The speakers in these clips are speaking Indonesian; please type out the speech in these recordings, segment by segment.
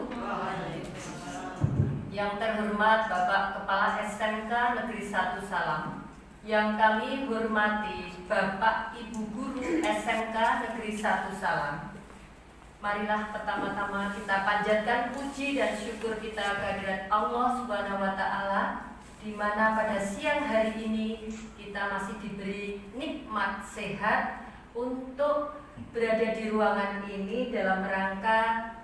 wabarakatuh. Yang terhormat Bapak Kepala SMK Negeri 1 Salam, yang kami hormati Bapak Ibu Guru SMK Negeri 1 Salam. Marilah pertama-tama kita panjatkan puji dan syukur kita kehadirat Allah Subhanahu wa Ta'ala, di mana pada siang hari ini kita masih diberi nikmat sehat untuk berada di ruangan ini dalam rangka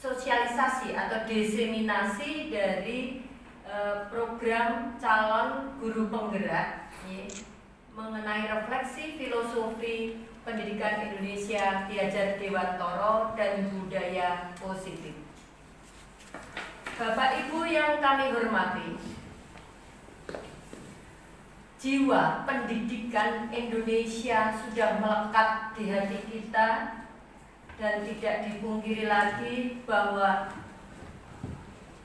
sosialisasi atau diseminasi dari program calon guru penggerak mengenai refleksi filosofi pendidikan Indonesia Ki Hajar Dewantoro dan budaya positif. Bapak Ibu yang kami hormati, jiwa pendidikan Indonesia sudah melekat di hati kita, dan tidak dipungkiri lagi bahwa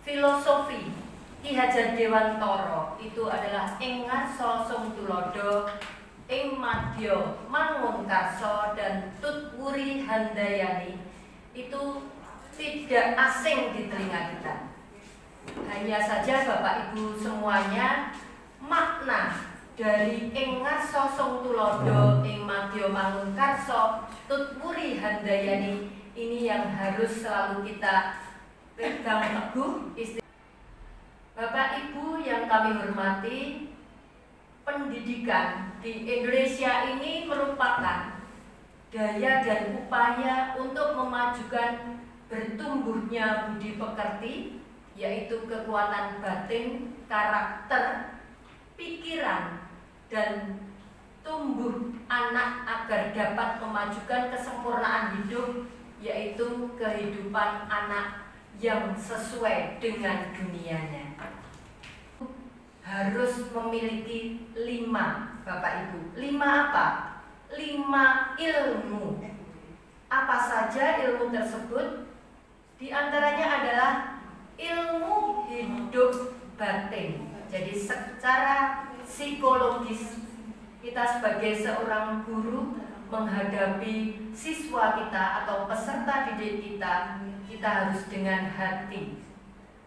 filosofi Ki Hajar Dewantoro itu adalah ing ngarsa sung tulodo, ing madya mangun karso, dan tut wuri handayani itu tidak asing di telinga kita. Hanya saja Bapak Ibu semuanya, makna dari ing ngarsa sung tulodo, ing madya mangun karso, tut wuri handayani ini yang harus selalu kita pegang teguh. Bapak Ibu yang kami hormati, pendidikan di Indonesia ini merupakan daya dan upaya untuk memajukan bertumbuhnya budi pekerti, yaitu kekuatan batin, karakter, pikiran, dan tumbuh anak agar dapat memajukan kesempurnaan hidup, yaitu kehidupan anak yang sesuai dengan dunianya. Harus memiliki 5, Bapak Ibu. 5 apa? 5 ilmu. Apa saja ilmu tersebut? Di antaranya adalah ilmu hidup batin. Jadi secara psikologis, kita sebagai seorang guru menghadapi siswa kita atau peserta didik kita harus dengan hati.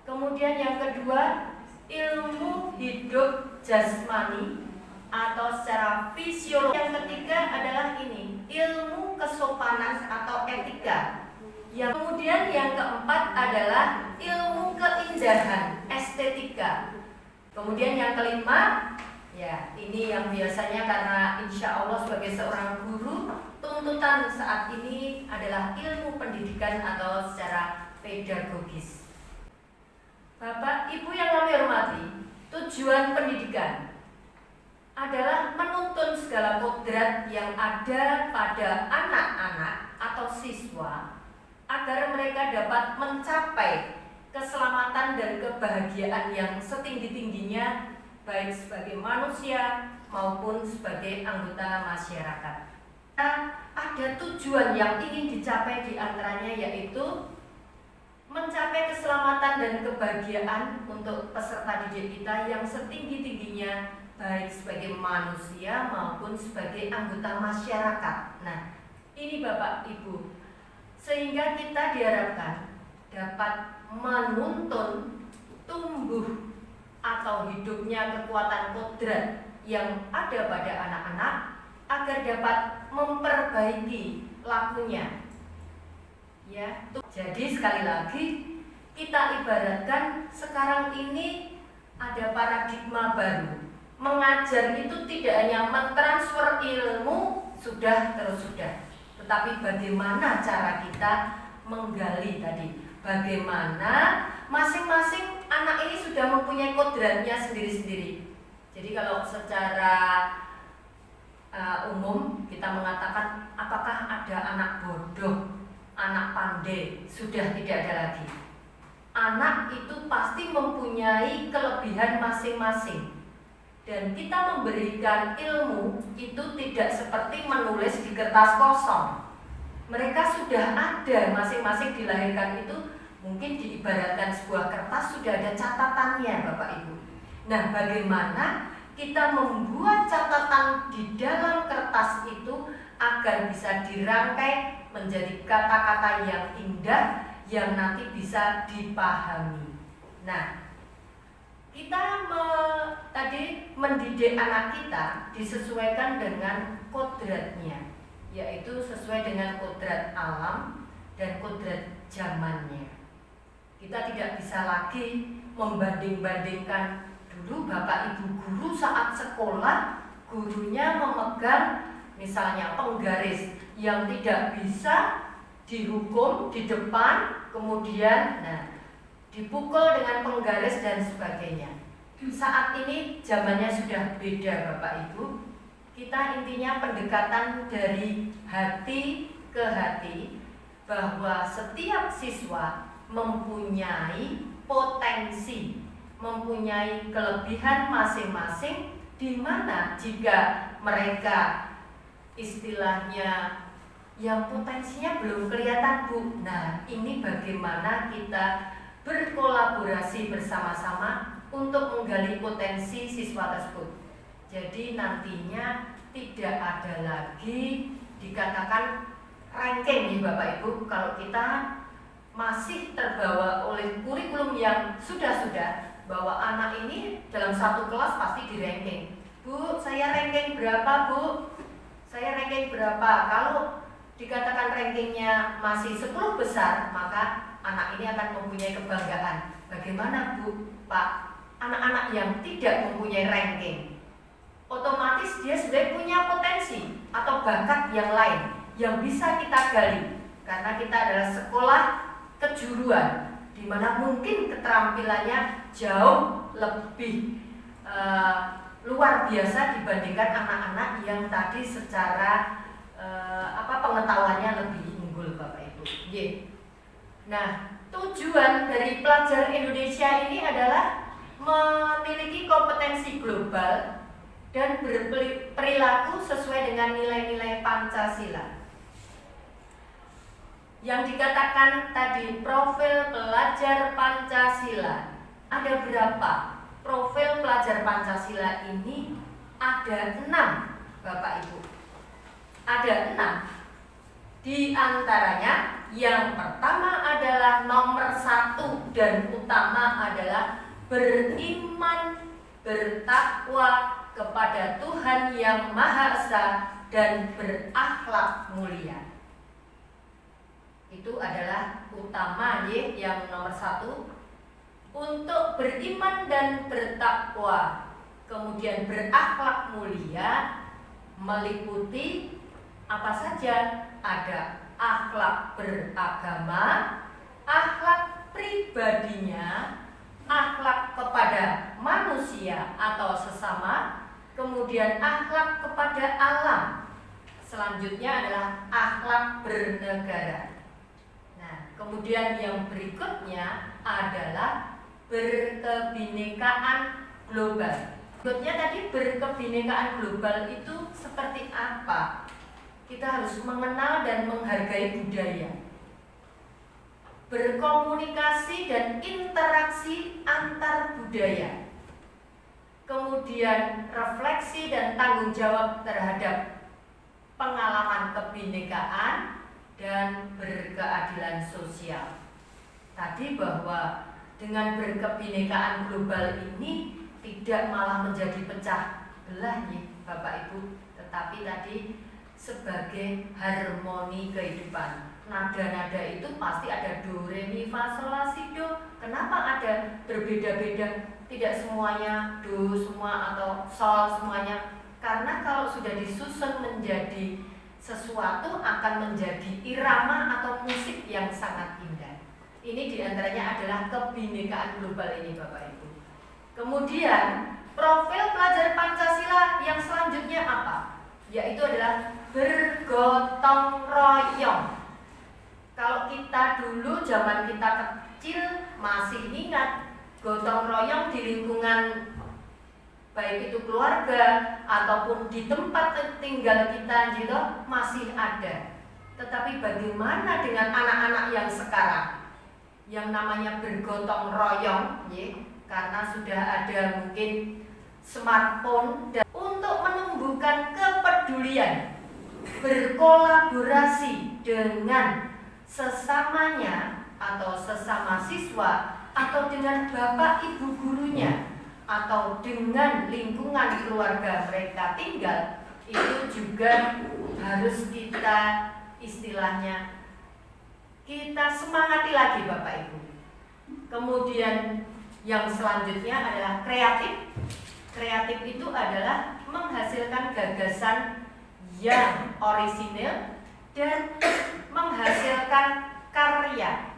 Kemudian yang kedua, ilmu hidup jasmani atau secara fisiologi. Yang ketiga adalah ini, ilmu kesopanan atau etika. Kemudian yang keempat adalah ilmu keindahan, estetika. Kemudian yang kelima, ya ini yang biasanya karena insya Allah sebagai seorang guru, tuntutan saat ini adalah ilmu pendidikan atau secara pedagogis. Bapak Ibu yang kami hormati, tujuan pendidikan adalah menuntun segala kodrat yang ada pada anak-anak atau siswa agar mereka dapat mencapai keselamatan dan kebahagiaan yang setinggi-tingginya, baik sebagai manusia maupun sebagai anggota masyarakat. Ada tujuan yang ingin dicapai, diantaranya yaitu mencapai keselamatan dan kebahagiaan untuk peserta didik kita yang setinggi-tingginya, baik sebagai manusia maupun sebagai anggota masyarakat. Nah, ini Bapak Ibu, sehingga kita diharapkan dapat menuntun tumbuh atau hidupnya kekuatan kodrat yang ada pada anak-anak agar dapat memperbaiki lakunya. Ya, jadi sekali lagi kita ibaratkan sekarang ini ada paradigma baru. Mengajar itu tidak hanya mentransfer ilmu sudah terus sudah, tetapi bagaimana cara kita menggali tadi, bagaimana masing-masing anak ini sudah mempunyai kodratnya sendiri-sendiri. Jadi kalau secara umum kita mengatakan apakah ada anak bodoh, anak pandai, sudah tidak ada lagi. Anak itu pasti mempunyai kelebihan masing-masing. Dan kita memberikan ilmu itu tidak seperti menulis di kertas kosong. Mereka sudah ada, masing-masing dilahirkan itu mungkin diibaratkan sebuah kertas sudah ada catatannya Bapak Ibu. Nah, bagaimana kita membuat catatan di dalam kertas itu agar bisa dirangkai menjadi kata-kata yang indah, yang nanti bisa dipahami. Nah, kita tadi mendidik anak kita disesuaikan dengan kodratnya, yaitu sesuai dengan kodrat alam dan kodrat zamannya. Kita tidak bisa lagi membanding-bandingkan. Dulu Bapak Ibu guru saat sekolah, gurunya memegang misalnya penggaris yang tidak bisa dihukum di depan, kemudian dipukul dengan penggaris dan sebagainya. Saat ini zamannya sudah beda Bapak Ibu. Kita intinya pendekatan dari hati ke hati, bahwa setiap siswa mempunyai potensi, mempunyai kelebihan masing-masing, di mana jika mereka istilahnya yang potensinya belum kelihatan Bu. Nah, ini bagaimana kita berkolaborasi bersama-sama untuk menggali potensi siswa tersebut. Jadi nantinya tidak ada lagi dikatakan ranking nih Bapak Ibu, kalau kita masih terbawa oleh kurikulum yang sudah-sudah, bahwa anak ini dalam satu kelas pasti di ranking. Bu, saya ranking berapa Bu? Saya ranking berapa? Kalau dikatakan rankingnya masih 10 besar, maka anak ini akan mempunyai kebanggaan. Bagaimana Bu, Pak? Anak-anak yang tidak mempunyai ranking, otomatis dia sudah punya potensi atau bakat yang lain yang bisa kita gali, karena kita adalah sekolah kejuruan, di mana mungkin keterampilannya jauh lebih luar biasa dibandingkan anak-anak yang tadi secara pengetahuannya lebih unggul Bapak Ibu. Nah, tujuan dari pelajar Indonesia ini adalah memiliki kompetensi global dan berperilaku sesuai dengan nilai-nilai Pancasila. Yang dikatakan tadi profil pelajar Pancasila, ada berapa? Profil pelajar Pancasila ini ada 6 Bapak Ibu. Ada 6. Di antaranya yang pertama adalah nomor 1 dan utama adalah beriman, bertakwa kepada Tuhan yang Maha Esa dan berakhlak mulia. Itu adalah utama yang nomor 1. Untuk beriman dan bertakwa, kemudian berakhlak mulia, meliputi apa saja? Ada akhlak beragama, akhlak pribadinya, akhlak kepada manusia atau sesama, kemudian akhlak kepada alam. Selanjutnya adalah akhlak bernegara. Nah, kemudian yang berikutnya adalah berkebinekaan global. Berikutnya tadi berkebinekaan global itu seperti apa? Kita harus mengenal dan menghargai budaya, berkomunikasi dan interaksi antar budaya, kemudian refleksi dan tanggung jawab terhadap pengalaman kebinekaan dan berkeadilan sosial. Tadi bahwa dengan berkebinekaan global ini tidak malah menjadi pecah belah nih Bapak Ibu, tetapi tadi sebagai harmoni kehidupan. Nada-nada itu pasti ada do, re, mi, fa, sol, la, si, do. Kenapa ada berbeda-beda? Tidak semuanya do semua atau sol semuanya. Karena kalau sudah disusun menjadi sesuatu akan menjadi irama atau musik yang sangat indah. Ini diantaranya adalah kebinekaan global ini Bapak Ibu. Kemudian profil pelajar Pancasila yang selanjutnya apa? Yaitu adalah bergotong royong. Kalau kita dulu zaman kita kecil masih ingat gotong royong di lingkungan baik itu keluarga ataupun di tempat tinggal kita gitu masih ada. Tetapi bagaimana dengan anak-anak yang sekarang yang namanya bergotong royong, karena sudah ada mungkin smartphone dan untuk menumbuhkan kepedulian, berkolaborasi dengan sesamanya atau sesama siswa, atau dengan bapak ibu gurunya, atau dengan lingkungan keluarga mereka tinggal, itu juga harus kita istilahnya kita semangati lagi Bapak Ibu. Kemudian yang selanjutnya adalah kreatif. Kreatif itu adalah menghasilkan gagasan yang orisinil dan menghasilkan karya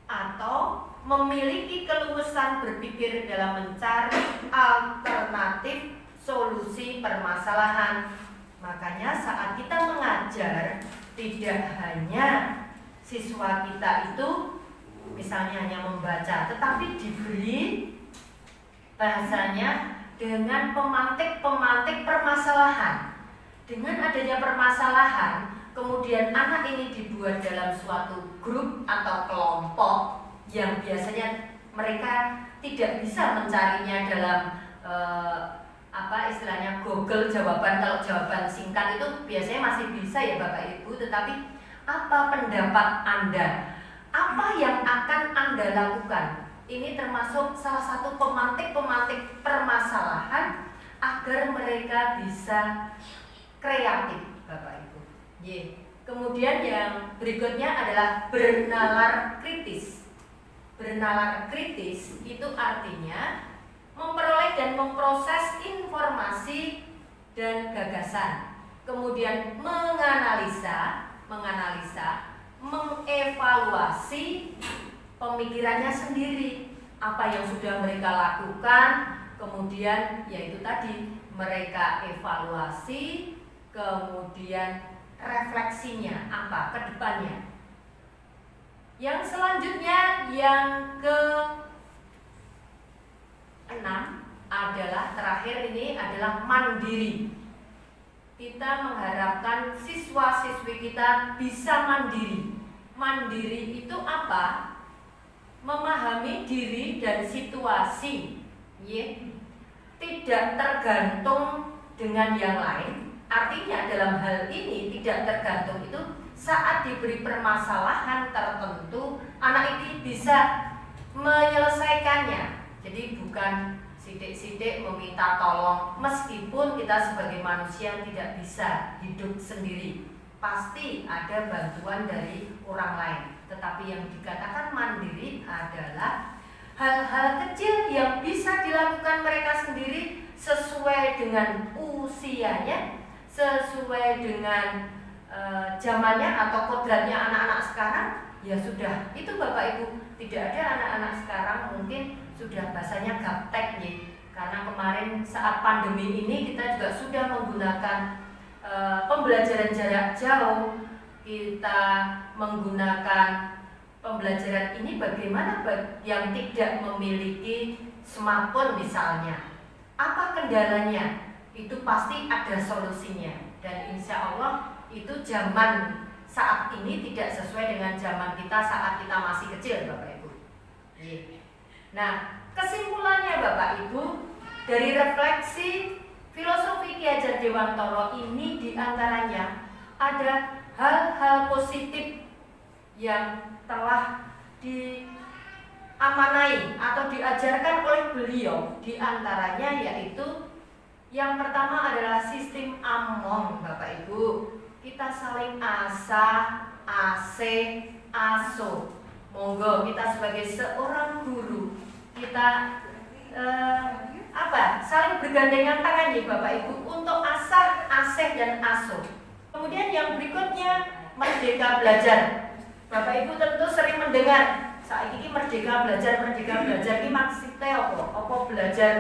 atau memiliki keluasan berpikir dalam mencari alternatif solusi permasalahan. Makanya saat kita mengajar, tidak hanya siswa kita itu misalnya hanya membaca, tetapi diberi bahasanya dengan pemantik-pemantik permasalahan. Dengan adanya permasalahan, kemudian anak ini dibuat dalam suatu grup atau kelompok yang biasanya mereka tidak bisa mencarinya dalam istilahnya Google jawaban. Kalau jawaban singkat itu biasanya masih bisa ya Bapak Ibu, tetapi apa pendapat Anda? Apa yang akan Anda lakukan? Ini termasuk salah satu pemantik-pemantik permasalahan agar mereka bisa kreatif, Bapak Ibu. Kemudian yang berikutnya adalah bernalar kritis. Bernalar kritis itu artinya memperoleh dan memproses informasi dan gagasan. Kemudian menganalisa, mengevaluasi pemikirannya sendiri, apa yang sudah mereka lakukan, kemudian yaitu tadi mereka evaluasi, kemudian refleksinya apa ke depannya. Yang selanjutnya yang ke-6 adalah terakhir ini adalah mandiri. Kita mengharapkan siswa-siswi kita bisa mandiri. Mandiri itu apa? Memahami diri dan situasi, tidak tergantung dengan yang lain. Artinya dalam hal ini tidak tergantung itu saat diberi permasalahan tertentu, anak ini bisa menyelesaikannya. Jadi bukan sidik-sidik meminta tolong, meskipun kita sebagai manusia tidak bisa hidup sendiri, pasti ada bantuan dari orang lain. Tetapi yang dikatakan mandiri adalah hal-hal kecil yang bisa dilakukan mereka sendiri sesuai dengan usianya, sesuai dengan zamannya atau kodratnya anak-anak sekarang. Ya sudah, itu Bapak Ibu. Tidak ada anak-anak sekarang mungkin sudah bahasanya gaptek ya. Karena kemarin saat pandemi ini kita juga sudah menggunakan pembelajaran jarak jauh. Kita menggunakan pembelajaran ini bagaimana yang tidak memiliki smartphone misalnya. Apa kendalanya? Itu pasti ada solusinya. Dan insya Allah itu zaman saat ini tidak sesuai dengan zaman kita saat kita masih kecil Bapak Ibu. Nah, kesimpulannya Bapak Ibu, dari refleksi filosofi Ki Hajar Dewantara ini diantaranya ada hal-hal positif yang telah diamanai atau diajarkan oleh beliau. Diantaranya yaitu yang pertama adalah sistem among Bapak Ibu. Kita saling asah, asih, asuh. Monggo kita sebagai seorang guru kita saling bergandengan tangan ya Bapak Ibu untuk asah, asih dan asuh. Kemudian yang berikutnya merdeka belajar. Bapak Ibu tentu sering mendengar saat ini merdeka belajar ini maksudnya apa? Apa belajar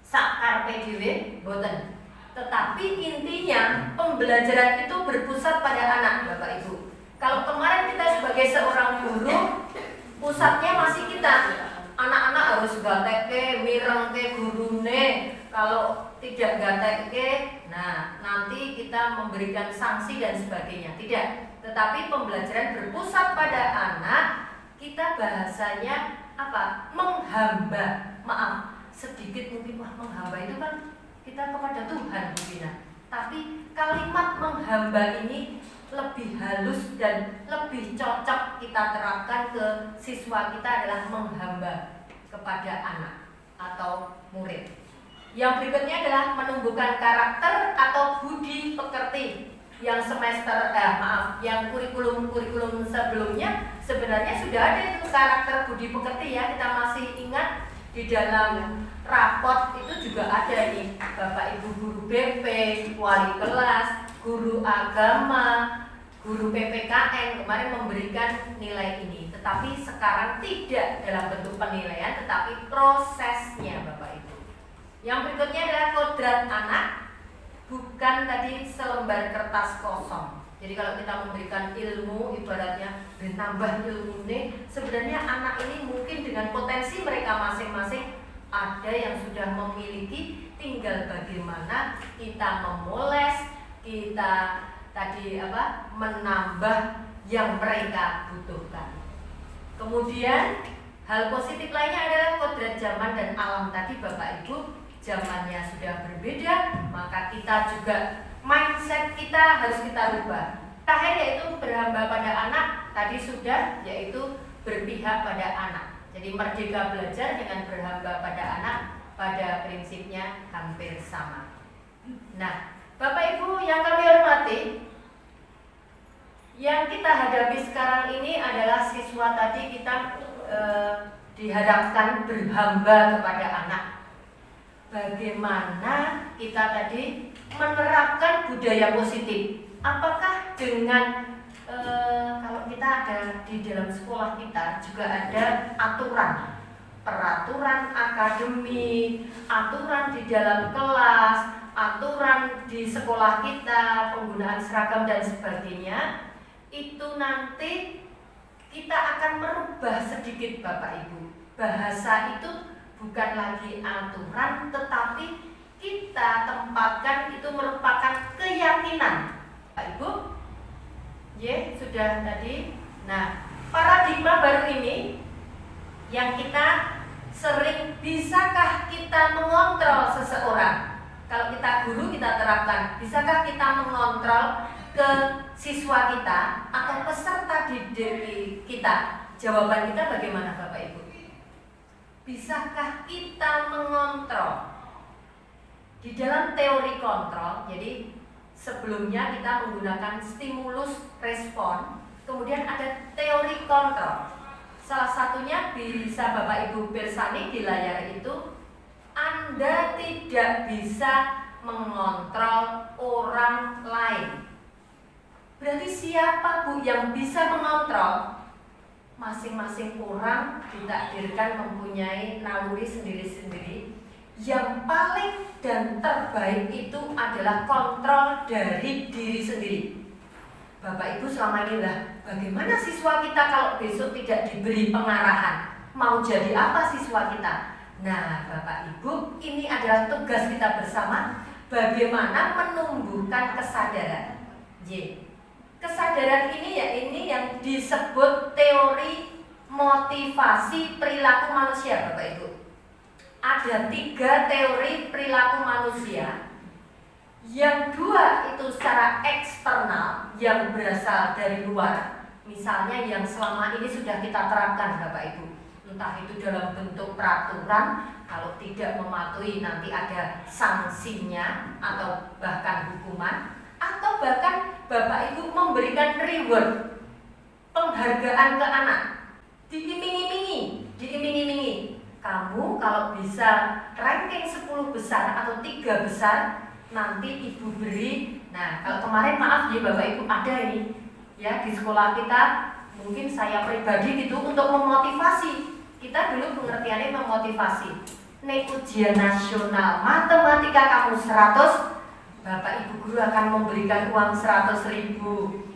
sakarpe dhewe boten. Tetapi intinya pembelajaran itu berpusat pada anak Bapak Ibu. Kalau kemarin kita sebagai seorang guru, pusatnya masih kita. Anak-anak harus gatek mireng ke gurune. Kalau tidak gatek nah nanti kita memberikan sanksi dan sebagainya. Tidak. Tetapi pembelajaran berpusat pada anak. Kita bahasanya apa? Menghamba. Maaf, sedikit mungkin menghamba itu kan kita kepada Tuhan Bina. Tapi kalimat menghamba ini lebih halus dan lebih cocok kita terapkan ke siswa kita adalah menghamba kepada anak atau murid. Yang berikutnya adalah menumbuhkan karakter atau budi pekerti. Yang yang kurikulum sebelumnya sebenarnya sudah ada itu karakter budi pekerti ya. Kita masih ingat di dalam rapot itu juga ada nih Bapak Ibu guru BP, wali kelas, guru agama, guru PPKN kemarin memberikan nilai ini. Tetapi sekarang tidak dalam bentuk penilaian, tetapi prosesnya Bapak Ibu. Yang berikutnya adalah kodrat anak, bukan tadi selembar kertas kosong. Jadi kalau kita memberikan ilmu, ibaratnya bertambah ilmu ini, sebenarnya anak ini mungkin dengan potensi mereka masing-masing ada yang sudah memiliki, tinggal bagaimana kita memoles, kita menambah yang mereka butuhkan. Kemudian hal positif lainnya adalah kodrat zaman dan alam tadi Bapak Ibu. Zamannya sudah berbeda, maka kita juga mindset kita harus kita rubah. Terakhir yaitu berhamba pada anak, tadi sudah yaitu berpihak pada anak. Jadi merdeka belajar dengan berhamba pada anak pada prinsipnya hampir sama. Nah, Bapak Ibu yang kami hormati, yang kita hadapi sekarang ini adalah siswa tadi kita diharapkan berhamba kepada anak. Bagaimana kita tadi menerapkan budaya positif? Apakah dengan kalau kita ada di dalam sekolah kita juga ada aturan, peraturan akademik, aturan di dalam kelas, aturan di sekolah kita, penggunaan seragam dan sebagainya, itu nanti kita akan merubah sedikit Bapak Ibu. Bahasa itu bukan lagi aturan, tetapi kita tempatkan itu merupakan keyakinan. Bapak Ibu, sudah tadi. Nah, paradigma baru ini yang kita sering, bisakah kita mengontrol seseorang? Kalau kita guru kita terapkan, bisakah kita mengontrol ke siswa kita atau peserta didik kita? Jawaban kita bagaimana Bapak Ibu? Bisakah kita mengontrol? Di dalam teori kontrol, jadi sebelumnya kita menggunakan stimulus respon, kemudian ada teori kontrol. Salah satunya bisa Bapak Ibu pirsani di layar itu, Anda tidak bisa mengontrol orang lain. Berarti siapa Bu yang bisa mengontrol? Masing-masing orang ditakdirkan mempunyai naluri sendiri-sendiri. Yang paling dan terbaik itu adalah kontrol dari diri sendiri. Bapak Ibu selama ini lah, bagaimana siswa kita kalau besok tidak diberi pengarahan? Mau jadi apa siswa kita? Nah Bapak Ibu, ini adalah tugas kita bersama. Bagaimana menumbuhkan kesadaran. Kesadaran ini yang disebut teori motivasi perilaku manusia Bapak Ibu. Ada 3 teori perilaku manusia. Yang 2 itu secara eksternal, yang berasal dari luar. Misalnya yang selama ini sudah kita terapkan Bapak Ibu. Entah itu dalam bentuk peraturan, kalau tidak mematuhi nanti ada sanksinya atau bahkan hukuman, atau bahkan Bapak Ibu memberikan reward, penghargaan ke anak, diiming-imingi. Kamu kalau bisa ranking 10 besar atau 3 besar, nanti Ibu beri. Nah, kalau kemarin maaf ya Bapak Ibu, ada ini ya di sekolah kita, mungkin saya pribadi gitu untuk memotivasi. Kita dulu pengertiannya memotivasi. Nih ujian nasional matematika kamu 100, Bapak Ibu guru akan memberikan uang 100.000.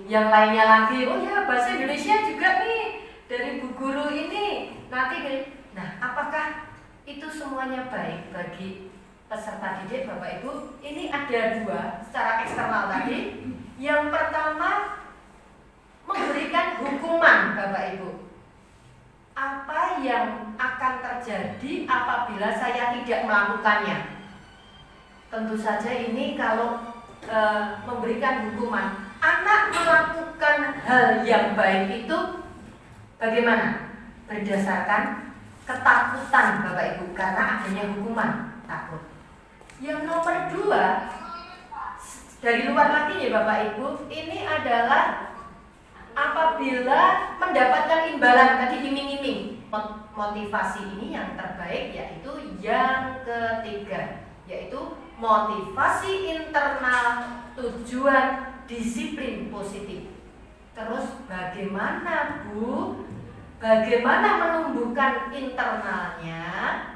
Yang lainnya lagi, oh ya bahasa Indonesia juga nih dari Bu Guru ini nanti. Nah, apakah itu semuanya baik bagi peserta didik Bapak Ibu? Ini ada 2 secara eksternal tadi. Yang pertama, memberikan hukuman Bapak Ibu. Apa yang akan terjadi apabila saya tidak melakukannya? Tentu saja ini kalau memberikan hukuman, anak melakukan hal yang baik itu bagaimana? Berdasarkan ketakutan Bapak Ibu karena adanya hukuman, takut. Yang nomor 2, dari luar lagi ya Bapak Ibu, ini adalah apabila mendapatkan imbalan, tadi iming-iming. Motivasi ini yang terbaik yaitu yang ketiga, yaitu motivasi internal, tujuan, disiplin positif. Terus bagaimana Bu? Bagaimana menumbuhkan internalnya?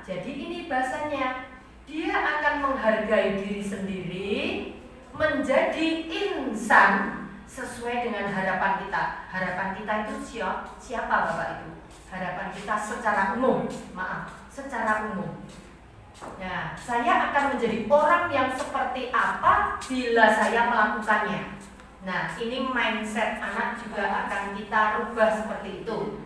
Jadi ini bahasanya, dia akan menghargai diri sendiri, menjadi insan sesuai dengan harapan kita. Harapan kita itu siapa Bapak Ibu? Harapan kita secara umum, secara umum. Nah, saya akan menjadi orang yang seperti apa bila saya melakukannya. Nah, ini mindset anak juga akan kita rubah seperti itu.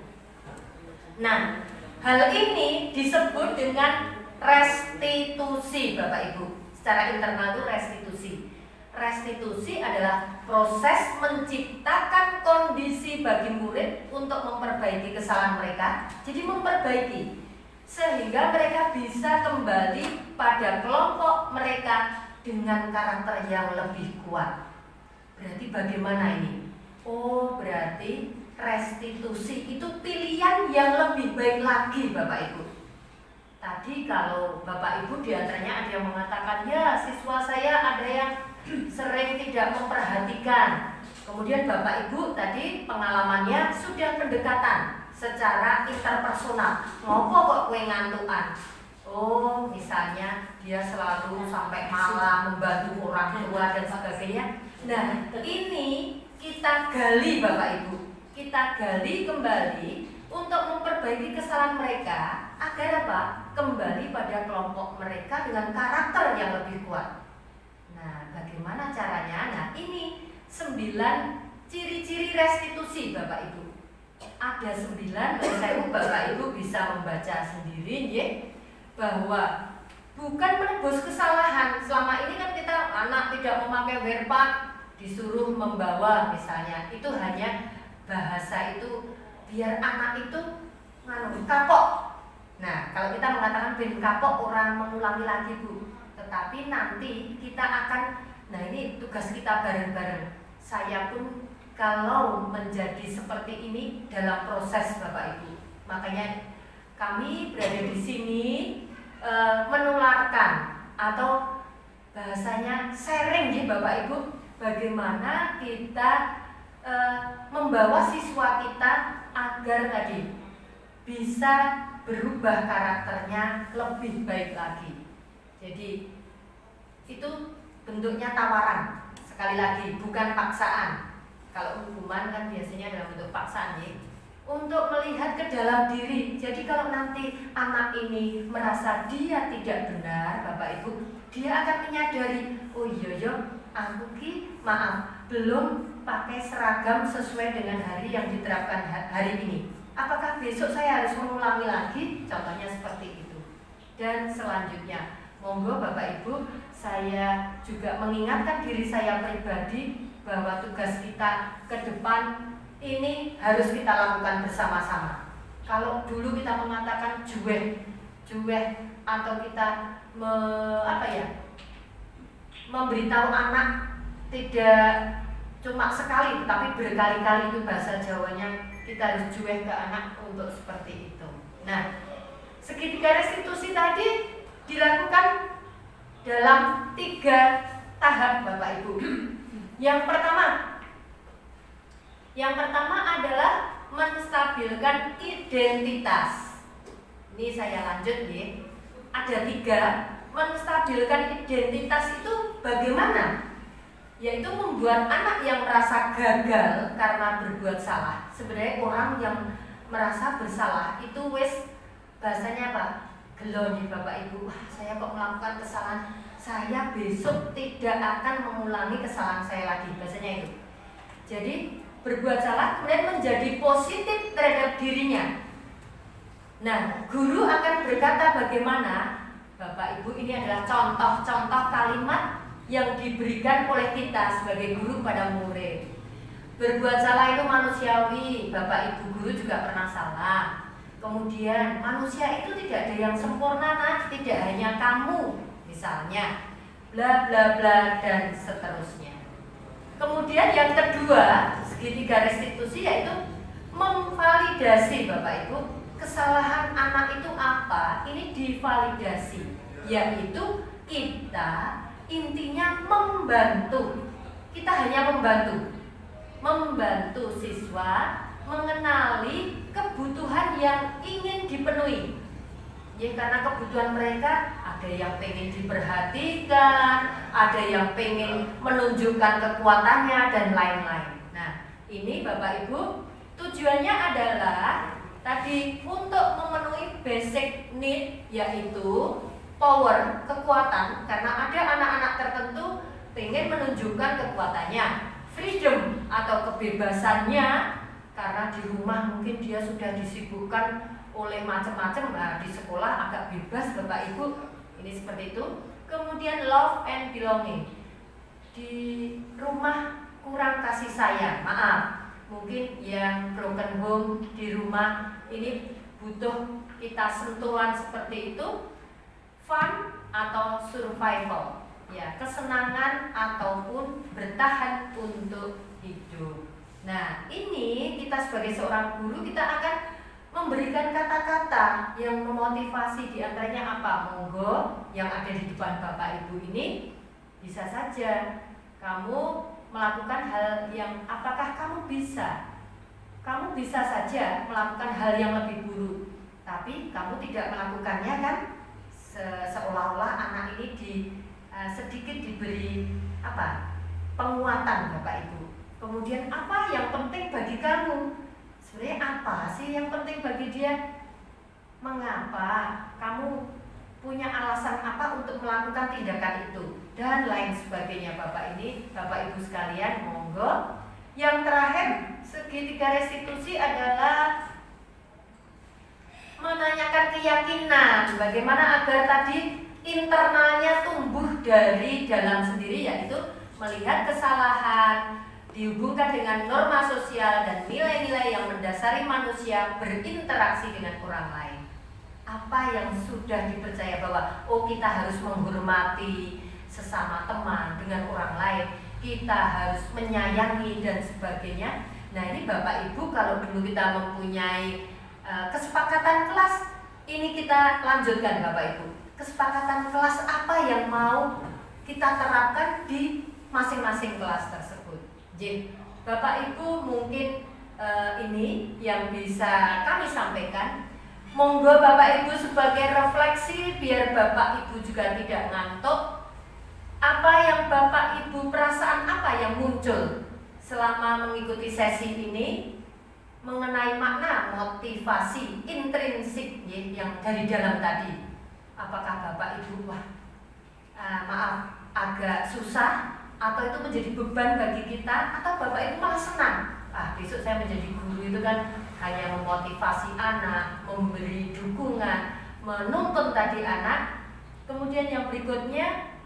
Nah, hal ini disebut dengan restitusi Bapak Ibu. Secara internal itu restitusi. Restitusi adalah proses menciptakan kondisi bagi murid untuk memperbaiki kesalahan mereka. Jadi memperbaiki sehingga mereka bisa kembali pada kelompok mereka dengan karakter yang lebih kuat. Berarti bagaimana ini? Oh, berarti restitusi itu pilihan yang lebih baik lagi Bapak Ibu. Tadi kalau Bapak Ibu diantaranya ada yang mengatakan, ya siswa saya ada yang sering tidak memperhatikan. Kemudian Bapak Ibu tadi pengalamannya sudah pendekatan secara interpersonal. Ngopo kok kue ngantukan? Oh, misalnya dia selalu sampai malam membantu orang tua dan sebagainya. Nah, ini kita gali Bapak Ibu. Kita gali kembali untuk memperbaiki kesalahan mereka agar apa? Kembali pada kelompok mereka dengan karakter yang lebih kuat. Nah, bagaimana caranya? Nah, ini 9 ciri-ciri restitusi Bapak Ibu. Ada 9, saya Bapak Ibu bisa membaca sendiri ya, bahwa bukan menebus kesalahan. Selama ini kan kita anak tidak memakai wearpad disuruh membawa misalnya, itu hanya bahasa itu biar anak itu kapok. Nah, kalau kita mengatakan ben kapok orang mengulangi lagi Bu, tetapi nanti kita akan, nah ini tugas kita bareng-bareng. Saya pun kalau menjadi seperti ini dalam proses Bapak Ibu, makanya kami berada di sini menularkan atau bahasanya sharing ya Bapak Ibu, bagaimana kita membawa siswa kita agar tadi bisa berubah karakternya lebih baik lagi. Jadi itu bentuknya tawaran, sekali lagi bukan paksaan. Kalau hukuman kan biasanya dalam bentuk paksaan ya, untuk melihat ke dalam diri. Jadi kalau nanti anak ini merasa dia tidak benar Bapak Ibu, dia akan menyadari, oh iya aku ki maaf belum pakai seragam sesuai dengan hari yang diterapkan hari ini. Apakah besok saya harus mengulangi lagi? Contohnya seperti itu. Dan selanjutnya, monggo Bapak Ibu, saya juga mengingatkan diri saya pribadi bahwa tugas kita ke depan ini harus kita lakukan bersama-sama. Kalau dulu kita mengatakan jueh atau kita memberitahu anak tidak cuma sekali tapi berkali-kali, itu bahasa Jawanya kita harus jueh ke anak untuk seperti itu. Nah, segitiga restitusi tadi dilakukan dalam 3 tahap Bapak Ibu. Yang pertama adalah menstabilkan identitas. Ini saya lanjut ya. Ada 3. Menstabilkan identitas itu bagaimana? Yaitu membuat anak yang merasa gagal karena berbuat salah. Sebenarnya orang yang merasa bersalah itu bahasanya apa? Gelo nih Bapak Ibu. Wah, saya kok melakukan kesalahan, saya besok tidak akan mengulangi kesalahan saya lagi. Bahasanya itu. Jadi berbuat salah kemudian menjadi positif terhadap dirinya. Nah, guru akan berkata bagaimana? Bapak Ibu, ini adalah contoh-contoh kalimat yang diberikan oleh kita sebagai guru pada murid. Berbuat salah itu manusiawi, Bapak Ibu guru juga pernah salah. Kemudian manusia itu tidak ada yang sempurna, nak, tidak hanya kamu, misalnya, bla bla bla dan seterusnya. Kemudian yang kedua, segitiga restitusi yaitu memvalidasi, Bapak Ibu, kesalahan anak itu apa, ini divalidasi, yaitu kita intinya membantu. Kita hanya membantu siswa mengenali kebutuhan yang ingin dipenuhi. Ya, karena kebutuhan mereka ada yang pengen diperhatikan, ada yang pengen menunjukkan kekuatannya dan lain-lain. Nah, ini Bapak Ibu tujuannya adalah tadi untuk memenuhi basic need, yaitu power, kekuatan, karena ada anak-anak tertentu pengen menunjukkan kekuatannya, freedom atau kebebasannya, karena di rumah mungkin dia sudah disibukkan oleh macam-macam. Nah, di sekolah agak bebas, Bapak Ibu, ini seperti itu. Kemudian love and belonging, di rumah kurang kasih sayang, maaf, mungkin yang broken home di rumah ini butuh kita sentuhan seperti itu. Fun atau survival, ya, kesenangan ataupun bertahan untuk hidup. Nah, ini kita sebagai seorang guru, kita akan memberikan kata-kata yang memotivasi. Di antaranya apa? Monggo yang ada di depan Bapak Ibu ini, bisa saja kamu melakukan hal yang, apakah kamu bisa? Kamu bisa saja melakukan hal yang lebih buruk, tapi kamu tidak melakukannya, kan? Seolah-olah anak ini sedikit diberi penguatan, Bapak Ibu. Kemudian apa yang penting bagi kamu? Sebenarnya apa sih yang penting bagi dia? Mengapa? Kamu punya alasan apa untuk melakukan tindakan itu? Dan lain sebagainya, Bapak Ibu sekalian, monggo. Yang terakhir, segitiga restitusi adalah menanyakan keyakinan, bagaimana agar tadi internalnya tumbuh dari dalam sendiri, yaitu melihat kesalahan, dihubungkan dengan norma sosial dan nilai-nilai yang mendasari manusia berinteraksi dengan orang lain. Apa yang sudah dipercaya bahwa kita harus menghormati sesama teman dengan orang lain, kita harus menyayangi dan sebagainya. Nah, ini Bapak Ibu, kalau dulu kita mempunyai kesepakatan kelas, ini kita lanjutkan, Bapak Ibu. Kesepakatan kelas apa yang mau kita terapkan di masing-masing kelas tersebut. Jadi Bapak Ibu mungkin ini yang bisa kami sampaikan. Monggo Bapak Ibu sebagai refleksi, biar Bapak Ibu juga tidak ngantuk. Apa yang Bapak Ibu, perasaan apa yang muncul selama mengikuti sesi ini mengenai makna motivasi intrinsik yang dari dalam tadi? Apakah Bapak Ibu agak susah, atau itu menjadi beban bagi kita, atau Bapak Ibu malah senang? Besok saya menjadi guru itu kan hanya memotivasi anak, memberi dukungan, menuntun tadi anak. Kemudian yang berikutnya,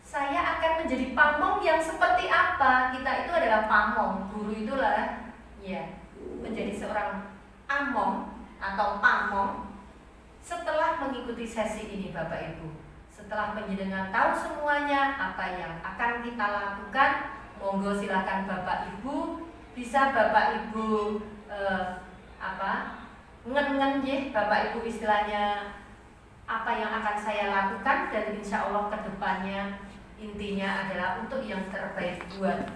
saya akan menjadi pamong yang seperti apa? Kita itu adalah pamong, guru itulah ya, menjadi seorang among atau pamong setelah mengikuti sesi ini, Bapak Ibu. Setelah penjenengan tahu semuanya apa yang akan kita lakukan, monggo silakan Bapak Ibu, bisa Bapak Ibu ngen-ngen Bapak Ibu istilahnya apa yang akan saya lakukan, dan insya Allah kedepannya intinya adalah untuk yang terbaik buat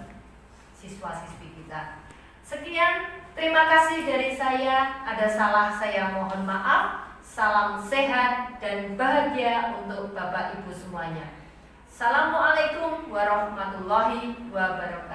siswa-siswi kita. Sekian, terima kasih dari saya. Ada salah saya mohon maaf. Salam sehat dan bahagia untuk Bapak Ibu semuanya. Assalamualaikum warahmatullahi wabarakatuh.